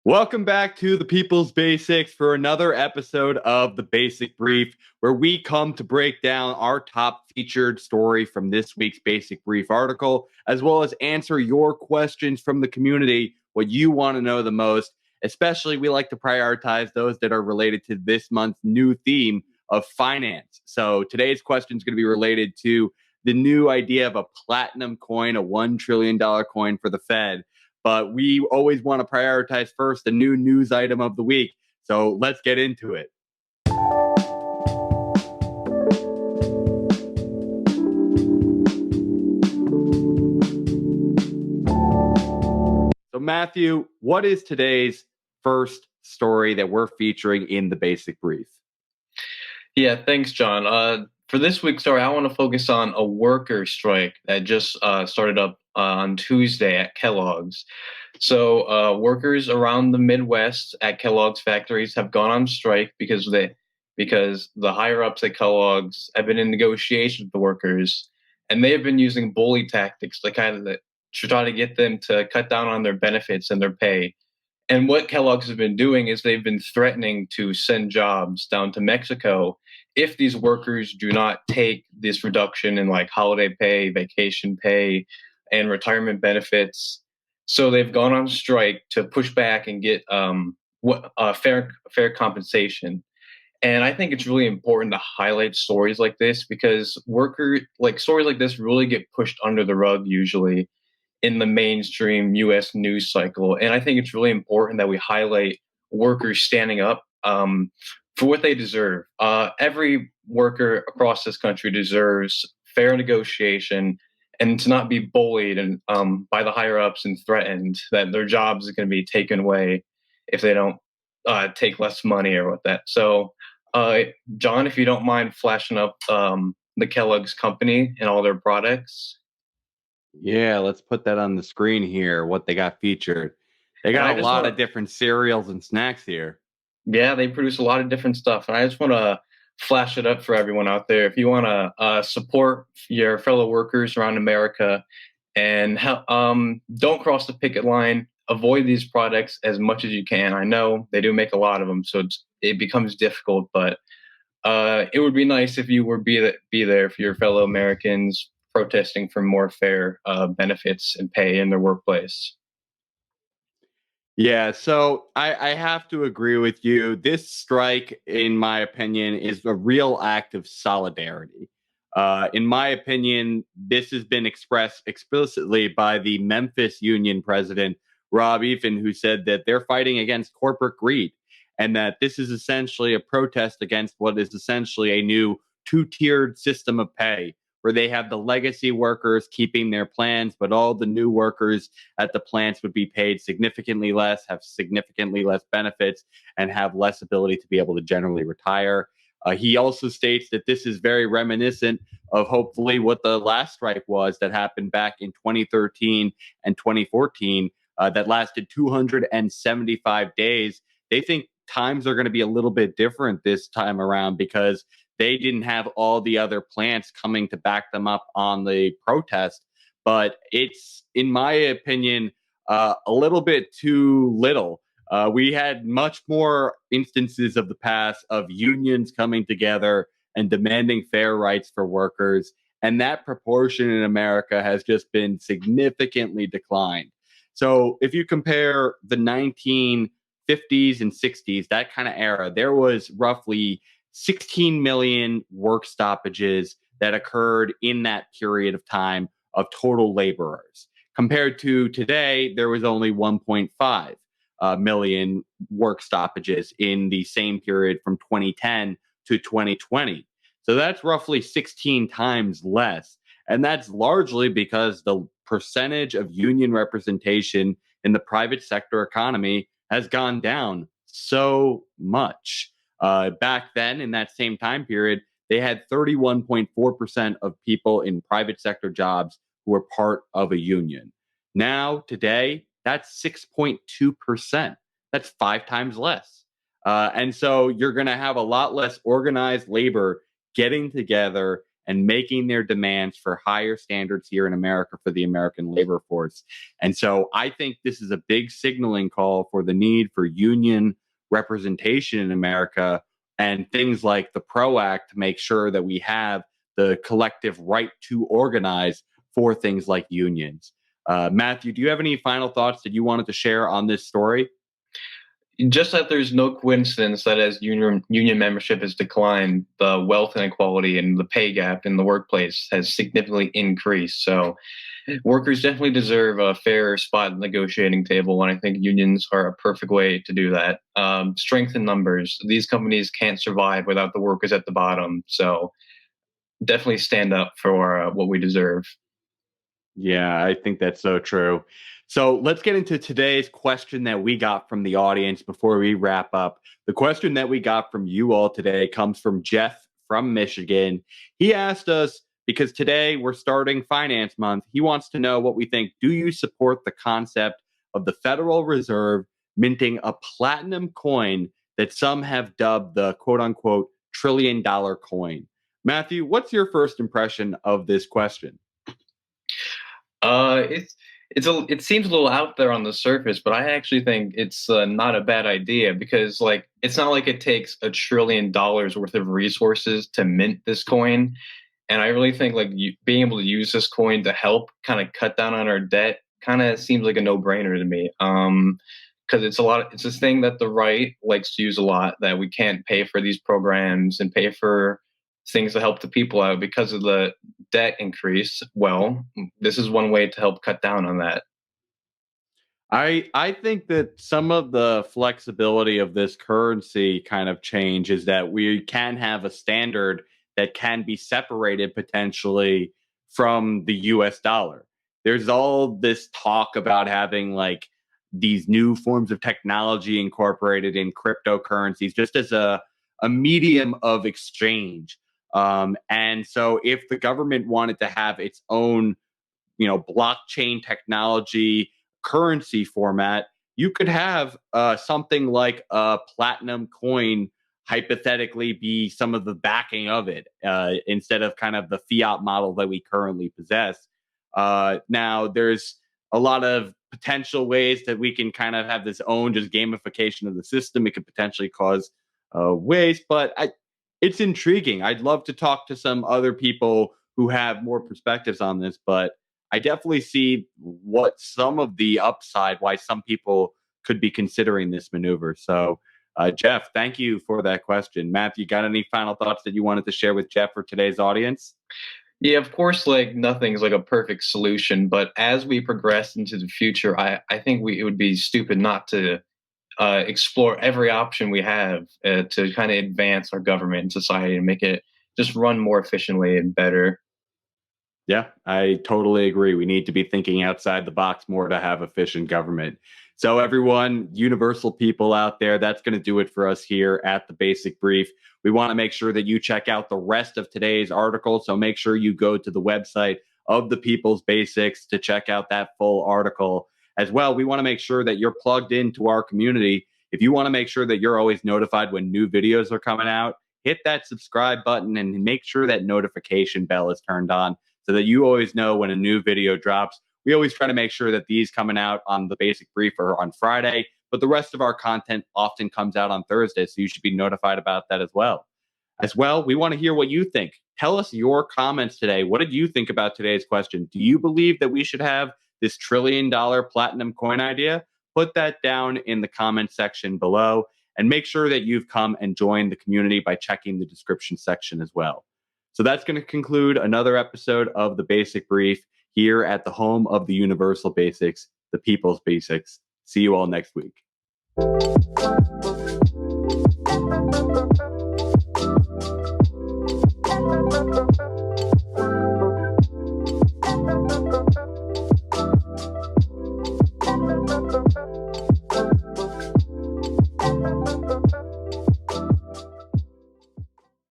Welcome back to the People's Basics for another episode of the Basic Brief, where we come to break down our top featured story from this week's Basic Brief article, as well as answer your questions from the community, what you want to know the most. Especially, we like to prioritize those that are related to this month's new theme of finance. So today's question is going to be related to the new idea of a platinum coin, a $1 trillion coin for the Fed. But we always want to prioritize first the new news item of the week. So let's get into it. So, Matthew, what is today's first story that we're featuring in the Basic Brief? Yeah, thanks, John. For this week's story, I want to focus on a worker strike that just started up on Tuesday at Kellogg's. So workers around the Midwest at Kellogg's factories have gone on strike because the higher ups at Kellogg's have been in negotiation with the workers, and they have been using bully tactics to try to get them to cut down on their benefits and their pay. And what Kellogg's has been doing is they've been threatening to send jobs down to Mexico if these workers do not take this reduction in like holiday pay, vacation pay, and retirement benefits. So they've gone on strike to push back and get fair compensation. And I think it's really important to highlight stories like this because stories like this really get pushed under the rug usually in the mainstream U.S. news cycle. And I think it's really important that we highlight workers standing up for what they deserve. Every worker across this country deserves fair negotiation and to not be bullied and by the higher ups and threatened that their jobs are going to be taken away if they don't take less money or what that. So, John, if you don't mind flashing up the Kellogg's company and all their products. Yeah, let's put that on the screen here, what they got featured. They got a lot of different cereals and snacks here. Yeah, they produce a lot of different stuff. And I just want to flash it up for everyone out there. If you want to support your fellow workers around America and help, don't cross the picket line, avoid these products as much as you can. I know they do make a lot of them, so it becomes difficult, but it would be nice if you were be there for your fellow Americans protesting for more fair benefits and pay in their workplace. Yeah, so I have to agree with you. This strike, in my opinion, is a real act of solidarity. In my opinion, this has been expressed explicitly by the Memphis Union president, Rob Effen, who said that they're fighting against corporate greed and that this is essentially a protest against what is essentially a new two-tiered system of pay where they have the legacy workers keeping their plans, but all the new workers at the plants would be paid significantly less, have significantly less benefits, and have less ability to be able to generally retire. He also states that this is very reminiscent of hopefully what the last strike was that happened back in 2013 and 2014 that lasted 275 days. They think times are going to be a little bit different this time around because they didn't have all the other plants coming to back them up on the protest. But it's, in my opinion, a little bit too little. We had much more instances of the past of unions coming together and demanding fair rights for workers. And that proportion in America has just been significantly declined. So if you compare the 1950s and 60s, that kind of era, there was roughly 16 million work stoppages that occurred in that period of time of total laborers. Compared to today, there was only 1.5 million work stoppages in the same period from 2010 to 2020. So that's roughly 16 times less. And that's largely because the percentage of union representation in the private sector economy has gone down so much. Back then, in that same time period, they had 31.4% of people in private sector jobs who were part of a union. Now, today, that's 6.2%. That's 5 times less. And so you're going to have a lot less organized labor getting together and making their demands for higher standards here in America for the American labor force. And so I think this is a big signaling call for the need for union representation in America and things like the PRO Act to make sure that we have the collective right to organize for things like unions. Matthew, do you have any final thoughts that you wanted to share on this story? Just that there's no coincidence that as union membership has declined, the wealth inequality and the pay gap in the workplace has significantly increased. So workers definitely deserve a fair spot at the negotiating table, and I think unions are a perfect way to do that. Strength in numbers. These companies can't survive without the workers at the bottom. So definitely stand up for what we deserve. Yeah, I think that's so true. So let's get into today's question that we got from the audience before we wrap up. The question that we got from you all today comes from Jeff from Michigan. He asked us, because today we're starting Finance Month, he wants to know what we think. Do you support the concept of the Federal Reserve minting a platinum coin that some have dubbed the quote unquote $1 trillion coin? Matthew, what's your first impression of this question? It seems a little out there on the surface, but I actually think it's not a bad idea because like it's not like it takes $1 trillion worth of resources to mint this coin, and I really think like being able to use this coin to help kind of cut down on our debt kind of seems like a no-brainer to me. Because it's this thing that the right likes to use a lot, that we can't pay for these programs and pay for things to help the people out because of the debt increase. Well, this is one way to help cut down on that. I think that some of the flexibility of this currency kind of change is that we can have a standard that can be separated potentially from the US dollar. There's all this talk about having like these new forms of technology incorporated in cryptocurrencies just as a medium of exchange. And so if the government wanted to have its own, blockchain technology currency format, you could have something like a platinum coin hypothetically be some of the backing of it instead of kind of the fiat model that we currently possess. Now, there's a lot of potential ways that we can kind of have this own just gamification of the system. It could potentially cause waste, but it's intriguing. I'd love to talk to some other people who have more perspectives on this, but I definitely see what some of the upside, why some people could be considering this maneuver. So, Jeff, thank you for that question. Matthew, got any final thoughts that you wanted to share with Jeff for today's audience? Yeah, of course, like nothing's like a perfect solution, but as we progress into the future, I think it would be stupid not to explore every option we have to kind of advance our government and society and make it just run more efficiently and better. Yeah, I totally agree. We need to be thinking outside the box more to have efficient government. So, everyone, universal people out there, that's going to do it for us here at the Basic Brief. We want to make sure that you check out the rest of today's article. So, make sure you go to the website of the People's Basics to check out that full article. As well, we want to make sure that you're plugged into our community. If you want to make sure that you're always notified when new videos are coming out, hit that subscribe button and make sure that notification bell is turned on so that you always know when a new video drops. We always try to make sure that these coming out on the Basic Brief are on Friday, but the rest of our content often comes out on Thursday, so you should be notified about that as well. As well, we want to hear what you think. Tell us your comments today. What did you think about today's question? Do you believe that we should have this $1 trillion platinum coin idea? Put that down in the comment section below, and make sure that you've come and joined the community by checking the description section as well. So that's going to conclude another episode of the Basic Brief here at the home of the Universal Basics, the People's Basics. See you all next week.